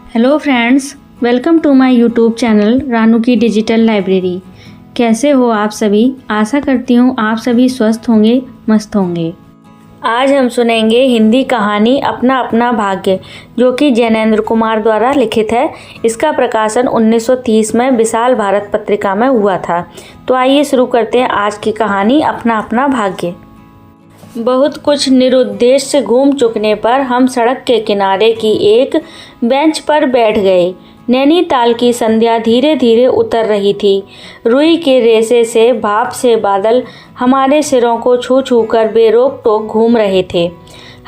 Hello friends, welcome to my YouTube channel Ranu की digital library. कैसे हो आप सभी? आशा करती हूँ आप सभी स्वस्थ होंगे, मस्त होंगे। आज हम सुनेंगे हिंदी कहानी अपना अपना भाग्य, जो कि जैनेंद्र कुमार द्वारा लिखित है। इसका प्रकाशन 1930 में विशाल भारत पत्रिका में हुआ था। तो आइए शुरू करते हैं आज की कहानी अपना अपना भाग्य। बहुत कुछ निरुद्देश्य घूम चुकने पर हम सड़क के किनारे की एक बेंच पर बैठ गए। नैनीताल की संध्या धीरे धीरे उतर रही थी। रुई के रेशे से भाप से बादल हमारे सिरों को छू छू कर बेरोक टोक घूम रहे थे।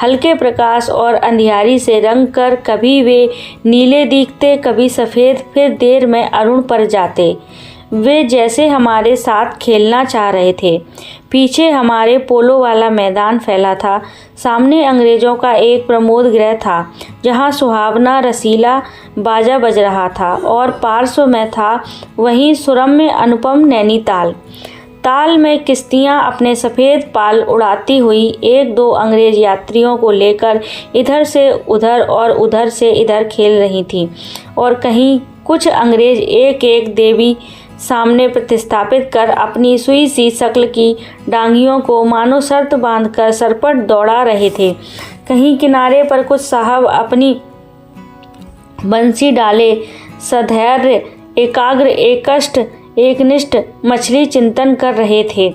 हल्के प्रकाश और अंधियारी से रंग कर कभी वे नीले दिखते, कभी सफ़ेद, फिर देर में अरुण पर जाते। वे जैसे हमारे साथ खेलना चाह रहे थे। पीछे हमारे पोलो वाला मैदान फैला था। सामने अंग्रेज़ों का एक प्रमोद गृह था, जहाँ सुहावना रसीला बाजा बज रहा था, और पार्श्व में था वहीं सुरम्य अनुपम नैनीताल। ताल में किश्तियाँ अपने सफ़ेद पाल उड़ाती हुई एक दो अंग्रेज यात्रियों को लेकर इधर से उधर और उधर से इधर खेल रही थीं, और कहीं कुछ अंग्रेज एक एक देवी सामने प्रतिस्थापित कर अपनी सुई सी शक्ल की डांगियों को मानो शर्त बांधकर सरपट दौड़ा रहे थे। कहीं किनारे पर कुछ साहब अपनी बंसी डाले सधैर्य, एकाग्र, एकष्ट, एकनिष्ठ मछली चिंतन कर रहे थे।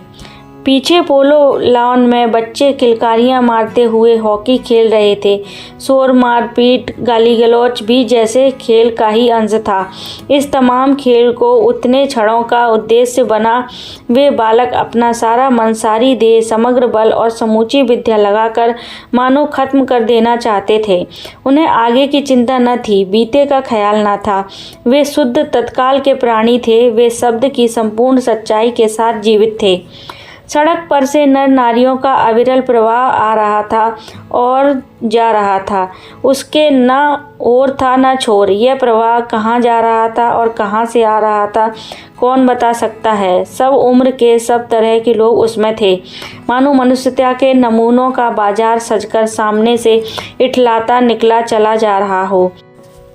पीछे पोलो लॉन में बच्चे किलकारियां मारते हुए हॉकी खेल रहे थे। शोर, मारपीट, गाली गलौच भी जैसे खेल का ही अंश था। इस तमाम खेल को उतने क्षणों का उद्देश्य बना वे बालक अपना सारा मन, सारी देह, समग्र बल और समूची विद्या लगाकर मानो खत्म कर देना चाहते थे। उन्हें आगे की चिंता न थी, बीते का ख्याल न था। वे शुद्ध तत्काल के प्राणी थे। वे शब्द की संपूर्ण सच्चाई के साथ जीवित थे। सड़क पर से नर नारियों का अविरल प्रवाह आ रहा था और जा रहा था। उसके न ओर था न छोर। यह प्रवाह कहाँ जा रहा था और कहाँ से आ रहा था, कौन बता सकता है। सब उम्र के, सब तरह के लोग उसमें थे। मानो मनुष्यता के नमूनों का बाजार सजकर सामने से इठलाता निकला चला जा रहा हो।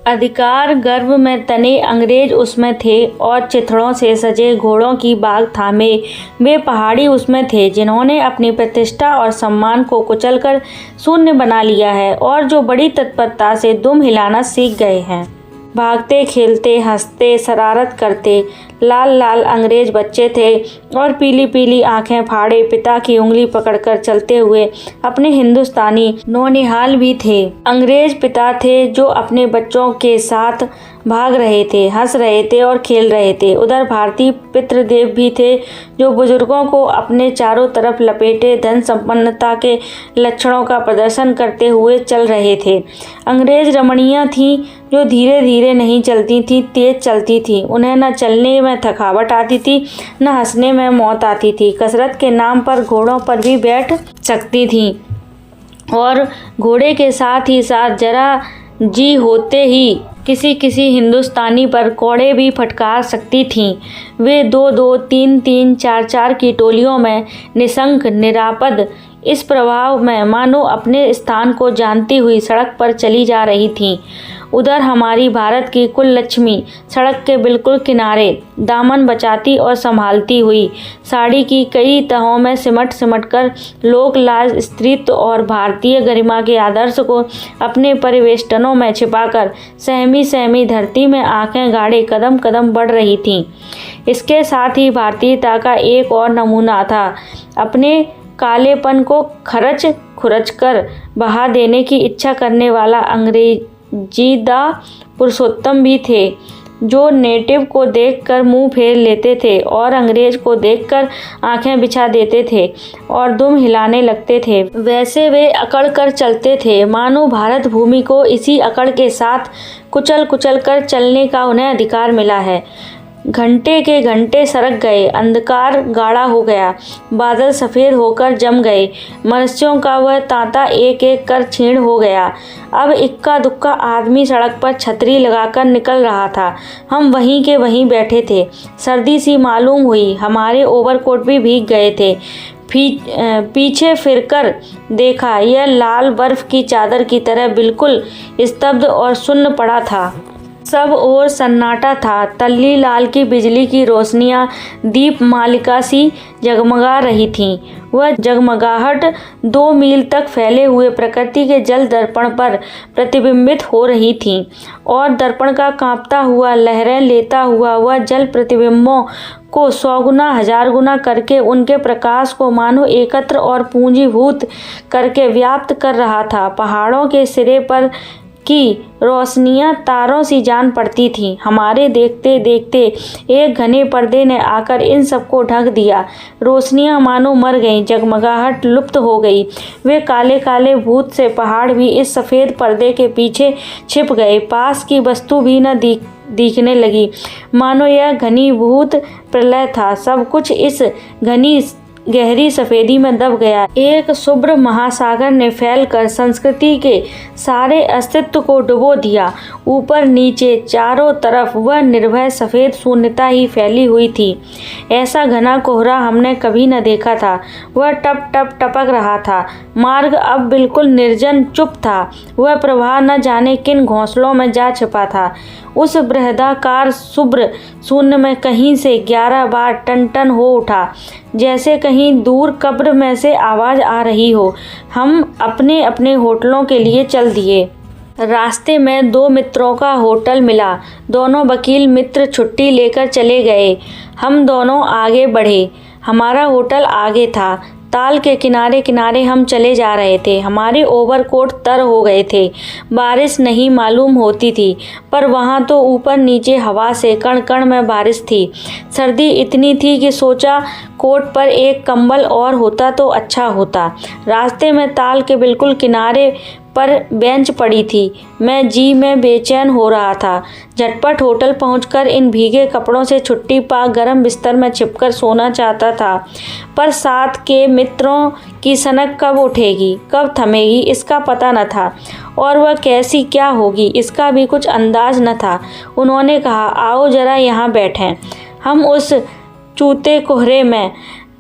अधिकार गर्व में तने अंग्रेज उसमें थे, और चिथड़ों से सजे घोड़ों की बाग थामे वे पहाड़ी उसमें थे, जिन्होंने अपनी प्रतिष्ठा और सम्मान को कुचलकर शून्य बना लिया है, और जो बड़ी तत्परता से दुम हिलाना सीख गए हैं। भागते, खेलते, हंसते, शरारत करते लाल लाल अंग्रेज बच्चे थे, और पीली पीली आंखें फाड़े पिता की उंगली पकड़कर चलते हुए अपने हिंदुस्तानी नौनिहाल भी थे। अंग्रेज पिता थे जो अपने बच्चों के साथ भाग रहे थे, हंस रहे थे और खेल रहे थे। उधर भारतीय पितृदेव भी थे, जो बुजुर्गों को अपने चारों तरफ लपेटे धन संपन्नता के लक्षणों का प्रदर्शन करते हुए चल रहे थे। अंग्रेज रमणियाँ थीं, जो धीरे धीरे नहीं चलती थीं, तेज चलती थीं। उन्हें न चलने में थकावट आती थी, न हंसने में मौत आती थी। कसरत के नाम पर घोड़ों पर भी बैठ सकती थीं, और घोड़े के साथ ही साथ जरा जी होते ही किसी किसी हिंदुस्तानी पर कोड़े भी फटकार सकती थीं। वे दो दो, तीन तीन, चार चार की टोलियों में निशंक, निरापद इस प्रभाव में मानो अपने स्थान को जानती हुई सड़क पर चली जा रही थीं। उधर हमारी भारत की कुल लक्ष्मी सड़क के बिल्कुल किनारे दामन बचाती और संभालती हुई, साड़ी की कई तहों में सिमट सिमट कर लोक लाज, स्त्रीत्व और भारतीय गरिमा के आदर्श को अपने परिवेष्टनों में छिपाकर सहमी सहमी धरती में आंखें गाड़े कदम कदम बढ़ रही थीं। इसके साथ ही भारतीयता का एक और नमूना था। अपने कालेपन को खरच खुरच कर बहा देने की इच्छा करने वाला अंग्रेजीदा पुरुषोत्तम भी थे, जो नेटिव को देखकर मुंह फेर लेते थे और अंग्रेज को देखकर आंखें बिछा देते थे और दुम हिलाने लगते थे। वैसे वे अकड़ कर चलते थे, मानो भारत भूमि को इसी अकड़ के साथ कुचल कुचल कर चलने का उन्हें अधिकार मिला है। घंटे के घंटे सरक गए, अंधकार गाढ़ा हो गया, बादल सफ़ेद होकर जम गए, मनुष्यों का वह तांता एक एक कर क्षीण हो गया। अब इक्का दुक्का आदमी सड़क पर छतरी लगाकर निकल रहा था। हम वहीं के वहीं बैठे थे। सर्दी सी मालूम हुई, हमारे ओवरकोट भी भीग गए थे। पीछे फिरकर देखा, यह लाल बर्फ की चादर की तरह बिल्कुल स्तब्ध और सुन्न पड़ा था। सब ओर सन्नाटा था। तल्ली लाल की बिजली की रोशनियां दीप मालिका सी जगमगा रही थीं। वह जगमगाहट 2 मील तक फैले हुए प्रकृति के जल दर्पण पर प्रतिबिंबित हो रही थी, और दर्पण का कांपता हुआ लहरें लेता हुआ वह जल प्रतिबिंबों को 100 गुना 1000 गुना करके उनके प्रकाश को मानो एकत्र और पूंजीभूत करके व्याप्त कर रहा था। पहाड़ों के सिरे पर की रोशनियां तारों सी जान पड़ती थीं। हमारे देखते देखते एक घने पर्दे ने आकर इन सबको ढक दिया। रोशनियां मानो मर गईं, जगमगाहट लुप्त हो गई। वे काले काले भूत से पहाड़ भी इस सफ़ेद पर्दे के पीछे छिप गए। पास की वस्तु भी न दिखने लगी, मानो यह घनीभूत प्रलय था। सब कुछ इस घनी गहरी सफेदी में दब गया। एक शुभ्र महासागर ने फैलकर संस्कृति के सारे अस्तित्व को डुबो दिया। ऊपर नीचे चारों तरफ वह निर्भय सफेद शून्यता ही फैली हुई थी। ऐसा घना कोहरा हमने कभी न देखा था। वह टप टप टपक रहा था। मार्ग अब बिल्कुल निर्जन चुप था। वह प्रवाह न जाने किन घोंसलों में जा छिपा था। उस बृहदाकार शुभ्र शून्य में कहीं से 11 बार टन टन हो उठा, जैसे कहीं दूर कब्र में से आवाज़ आ रही हो। हम अपने अपने होटलों के लिए चल दिए। रास्ते में 2 मित्रों का होटल मिला। दोनों वकील मित्र छुट्टी लेकर चले गए। हम दोनों आगे बढ़े। हमारा होटल आगे था। ताल के किनारे किनारे हम चले जा रहे थे। हमारे ओवरकोट तर हो गए थे। बारिश नहीं मालूम होती थी, पर वहाँ तो ऊपर नीचे हवा से कण कण में बारिश थी। सर्दी इतनी थी कि सोचा कोट पर एक कंबल और होता तो अच्छा होता। रास्ते में ताल के बिल्कुल किनारे पर बेंच पड़ी थी। मैं जी में बेचैन हो रहा था। झटपट होटल पहुंचकर इन भीगे कपड़ों से छुट्टी पा गर्म बिस्तर में छिपकर सोना चाहता था, पर साथ के मित्रों की सनक कब उठेगी, कब थमेगी, इसका पता न था, और वह कैसी क्या होगी, इसका भी कुछ अंदाज न था। उन्होंने कहा, आओ जरा यहाँ बैठें। हम उस चूते कोहरे में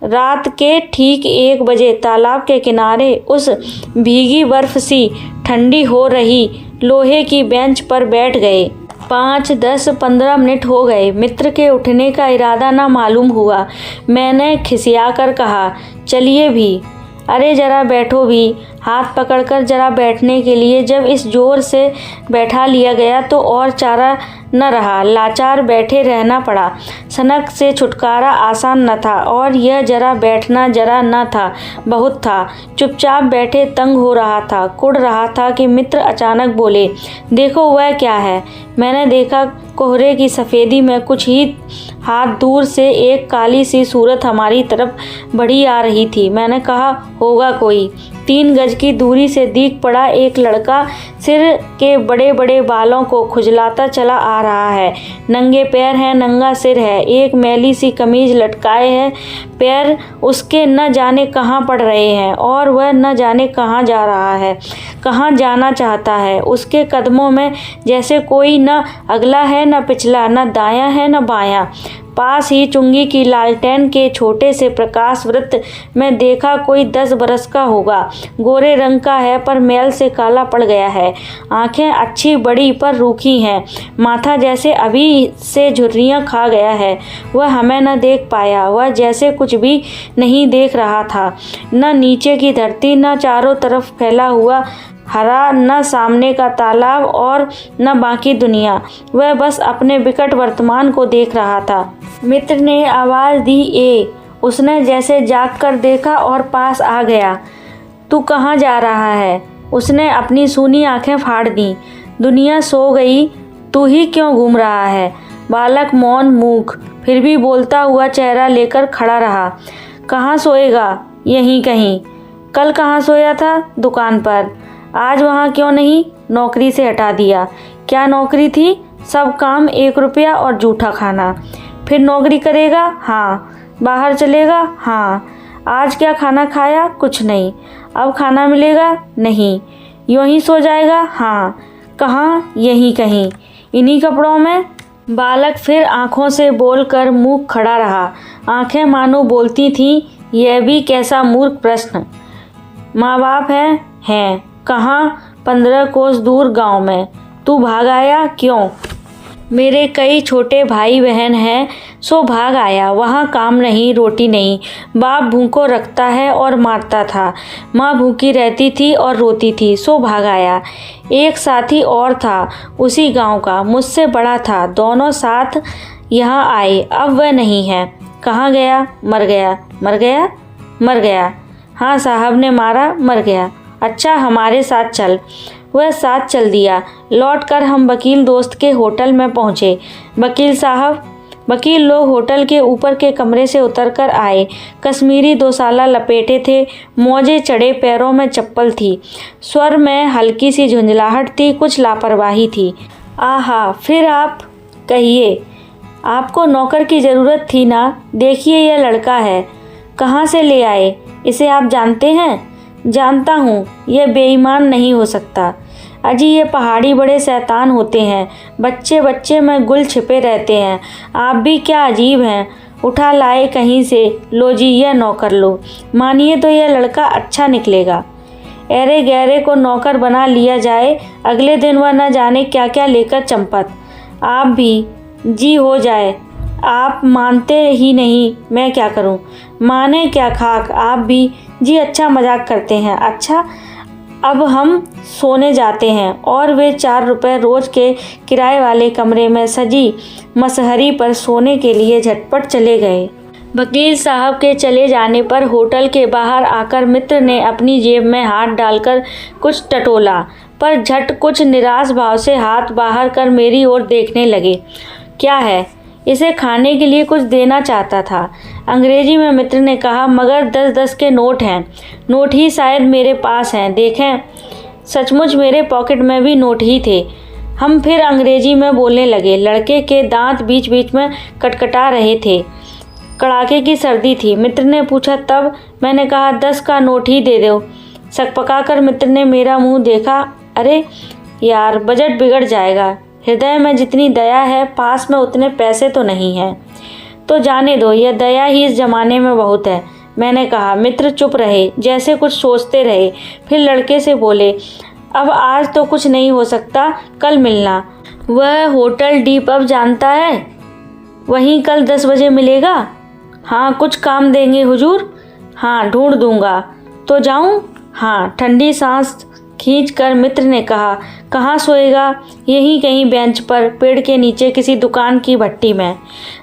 रात के ठीक 1 बजे तालाब के किनारे उस भीगी बर्फ सी ठंडी हो रही लोहे की बेंच पर बैठ गए। 5, 10, 15 मिनट हो गए। मित्र के उठने का इरादा ना मालूम हुआ। मैंने खिसियाकर कहा, चलिए भी। अरे जरा बैठो भी। हाथ पकड़कर जरा बैठने के लिए जब इस जोर से बैठा लिया गया तो और चारा न रहा। लाचार बैठे रहना पड़ा। सनक से छुटकारा आसान न था, और यह जरा बैठना जरा न था, बहुत था। चुपचाप बैठे तंग हो रहा था, कुढ़ रहा था कि मित्र अचानक बोले, देखो वह क्या है। मैंने देखा कोहरे की सफ़ेदी में कुछ ही हाथ दूर से एक काली सी सूरत हमारी तरफ बढ़ी आ रही थी। मैंने कहा, होगा कोई। 3 गज की दूरी से दिख पड़ा एक लड़का सिर के बड़े बड़े बालों को खुजलाता चला आ रहा है। नंगे पैर हैं, नंगा सिर है, एक मैली सी कमीज लटकाए है। पैर उसके न जाने कहाँ पड़ रहे हैं, और वह न जाने कहाँ जा रहा है, कहाँ जाना चाहता है। उसके कदमों में जैसे कोई न अगला है न पिछला, न दायां है न बायां। पास ही चुंगी की लालटेन के छोटे से प्रकाश वृत्त में देखा कोई 10 बरस का होगा। गोरे रंग का है, पर मैल से काला पड़ गया है। आंखें अच्छी बड़ी पर रूखी हैं। माथा जैसे अभी से झुर्रियाँ खा गया है। वह हमें न देख पाया। वह जैसे कुछ भी नहीं देख रहा था। न नीचे की धरती, न चारों तरफ फैला हुआ हरा, न सामने का तालाब और न बाकी दुनिया। वह बस अपने विकट वर्तमान को देख रहा था। मित्र ने आवाज़ दी, ए। उसने जैसे जाग कर देखा और पास आ गया। तू कहाँ जा रहा है? उसने अपनी सूनी आंखें फाड़ दी। दुनिया सो गई, तू ही क्यों घूम रहा है? बालक मौन मूक, फिर भी बोलता हुआ चेहरा लेकर खड़ा रहा। कहाँ सोएगा? यहीं कहीं। कल कहाँ सोया था? दुकान पर। आज वहाँ क्यों नहीं? नौकरी से हटा दिया। क्या नौकरी थी? सब काम 1 रुपया और जूठा खाना। फिर नौकरी करेगा? हाँ। बाहर चलेगा? हाँ। आज क्या खाना खाया? कुछ नहीं। अब खाना मिलेगा? नहीं। यूँ ही सो जाएगा? हाँ। कहाँ? यहीं कहीं। इन्हीं कपड़ों में? बालक फिर आँखों से बोलकर मूक खड़ा रहा। आँखें मानो बोलती थीं, यह भी कैसा मूर्ख प्रश्न। माँ बाप हैं। कहाँ? 15 कोस दूर गांव में। तू भाग आया क्यों? मेरे कई छोटे भाई बहन हैं, सो भाग आया। वहाँ काम नहीं, रोटी नहीं। बाप भूखों रखता है और मारता था। माँ भूखी रहती थी और रोती थी, सो भाग आया। एक साथी और था उसी गांव का, मुझसे बड़ा था। दोनों साथ यहाँ आए। अब वह नहीं है। कहाँ गया? मर गया। मर गया? मर गया। हाँ, साहब ने मारा, मर गया। अच्छा, हमारे साथ चल। वह साथ चल दिया। लौटकर हम वकील दोस्त के होटल में पहुँचे। वकील साहब, वकील लोग होटल के ऊपर के कमरे से उतरकर आए। कश्मीरी दोसाला लपेटे थे, मोजे चढ़े, पैरों में चप्पल थी। स्वर में हल्की सी झुंझलाहट थी, कुछ लापरवाही थी। आहा, फिर आप कहिए। आपको नौकर की ज़रूरत थी ना? देखिए, यह लड़का है। कहाँ से ले आए? इसे आप जानते हैं? जानता हूँ, यह बेईमान नहीं हो सकता। अजी, ये पहाड़ी बड़े शैतान होते हैं। बच्चे बच्चे में गुल छिपे रहते हैं। आप भी क्या अजीब हैं। उठा लाए कहीं से। लो जी, यह नौकर लो। मानिए तो यह लड़का अच्छा निकलेगा। ऐरे गहरे को नौकर बना लिया जाए, अगले दिन वह न जाने क्या क्या लेकर चंपत। आप भी जी हो जाए। आप मानते ही नहीं, मैं क्या करूं? माने क्या खाक। आप भी जी। अच्छा, मजाक करते हैं। अच्छा, अब हम सोने जाते हैं। और वे 4 रुपये रोज़ के किराए वाले कमरे में सजी मसहरी पर सोने के लिए झटपट चले गए। वकील साहब के चले जाने पर होटल के बाहर आकर मित्र ने अपनी जेब में हाथ डालकर कुछ टटोला, पर झट कुछ निराश भाव से हाथ बाहर कर मेरी ओर देखने लगे। क्या है? इसे खाने के लिए कुछ देना चाहता था। अंग्रेजी में मित्र ने कहा, मगर 10-10 के नोट हैं। नोट ही शायद मेरे पास हैं। देखें। सचमुच मेरे पॉकेट में भी नोट ही थे। हम फिर अंग्रेजी में बोलने लगे। लड़के के दांत बीच बीच में कटकटा रहे थे। कड़ाके की सर्दी थी। मित्र ने पूछा, तब? मैंने कहा, 10 का नोट ही दे दो। सकपकाकर मित्र ने मेरा मुंह देखा। अरे यार, बजट बिगड़ जाएगा। हृदय में जितनी दया है, पास में उतने पैसे तो नहीं हैं। तो जाने दो, यह दया ही इस जमाने में बहुत है, मैंने कहा। मित्र चुप रहे, जैसे कुछ सोचते रहे। फिर लड़के से बोले, अब आज तो कुछ नहीं हो सकता, कल मिलना। वह होटल डी पब जानता है? वहीं कल 10 बजे मिलेगा। हाँ, कुछ काम देंगे हुजूर? हाँ, ढूंढ दूंगा। तो जाऊं? हाँ। ठंडी सांस खींचकर मित्र ने कहा, कहाँ सोएगा? यहीं कहीं बेंच पर, पेड़ के नीचे, किसी दुकान की भट्टी में।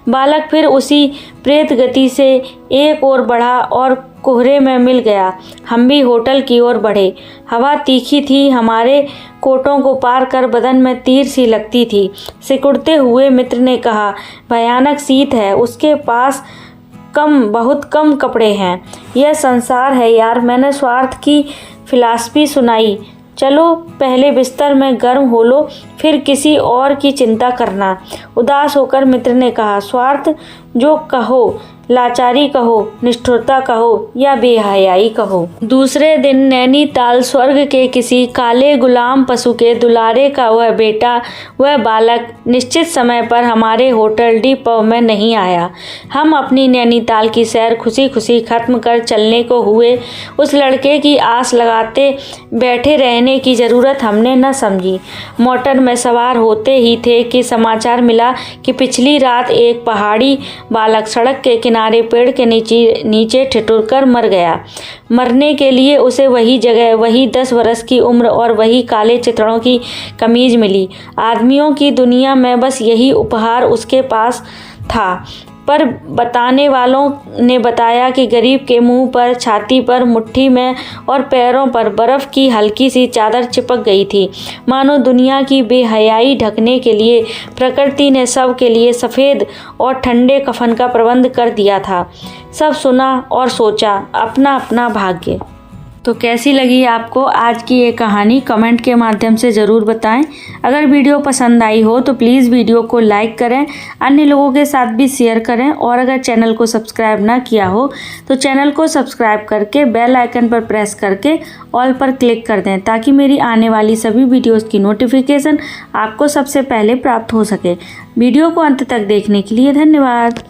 बालक फिर उसी प्रेत गति से एक ओर बढ़ा और कोहरे में मिल गया। हम भी होटल की ओर बढ़े। हवा तीखी थी, हमारे कोटों को पार कर बदन में तीर सी लगती थी। सिकुड़ते हुए मित्र ने कहा, भयानक शीत है, उसके पास बहुत कम कपड़े हैं। यह संसार है यार। मैंने स्वार्थ की फिलॉसफी सुनाई। चलो पहले बिस्तर में गर्म हो लो, फिर किसी और की चिंता करना। उदास होकर मित्र ने कहा, स्वार्थ जो कहो, लाचारी कहो, निष्ठुरता कहो या बेहयाई कहो। दूसरे दिन नैनीताल स्वर्ग के किसी काले गुलाम पशु के दुलारे का वह बेटा, वह बालक निश्चित समय पर हमारे होटल डी पब में नहीं आया। हम अपनी नैनीताल की सैर खुशी खुशी खत्म कर चलने को हुए। उस लड़के की आस लगाते बैठे रहने की ज़रूरत हमने न समझी। मोटर में सवार होते ही थे कि समाचार मिला कि पिछली रात एक पहाड़ी बालक सड़क के किनारे पेड़ के नीचे ठिठुरकर मर गया। मरने के लिए उसे वही जगह, वही 10 वर्ष की उम्र और वही काले चितड़ों की कमीज मिली। आदमियों की दुनिया में बस यही उपहार उसके पास था। पर बताने वालों ने बताया कि गरीब के मुंह पर, छाती पर, मुट्ठी में और पैरों पर बर्फ़ की हल्की सी चादर चिपक गई थी। मानो दुनिया की बेहयाई ढकने के लिए प्रकृति ने सब के लिए सफ़ेद और ठंडे कफन का प्रबंध कर दिया था। सब सुना और सोचा, अपना अपना भाग्य। तो कैसी लगी आपको आज की ये कहानी? कमेंट के माध्यम से ज़रूर बताएं। अगर वीडियो पसंद आई हो तो प्लीज़ वीडियो को लाइक करें, अन्य लोगों के साथ भी शेयर करें और अगर चैनल को सब्सक्राइब ना किया हो तो चैनल को सब्सक्राइब करके बेल आइकन पर प्रेस करके ऑल पर क्लिक कर दें ताकि मेरी आने वाली सभी वीडियोज़ की नोटिफिकेशन आपको सबसे पहले प्राप्त हो सके। वीडियो को अंत तक देखने के लिए धन्यवाद।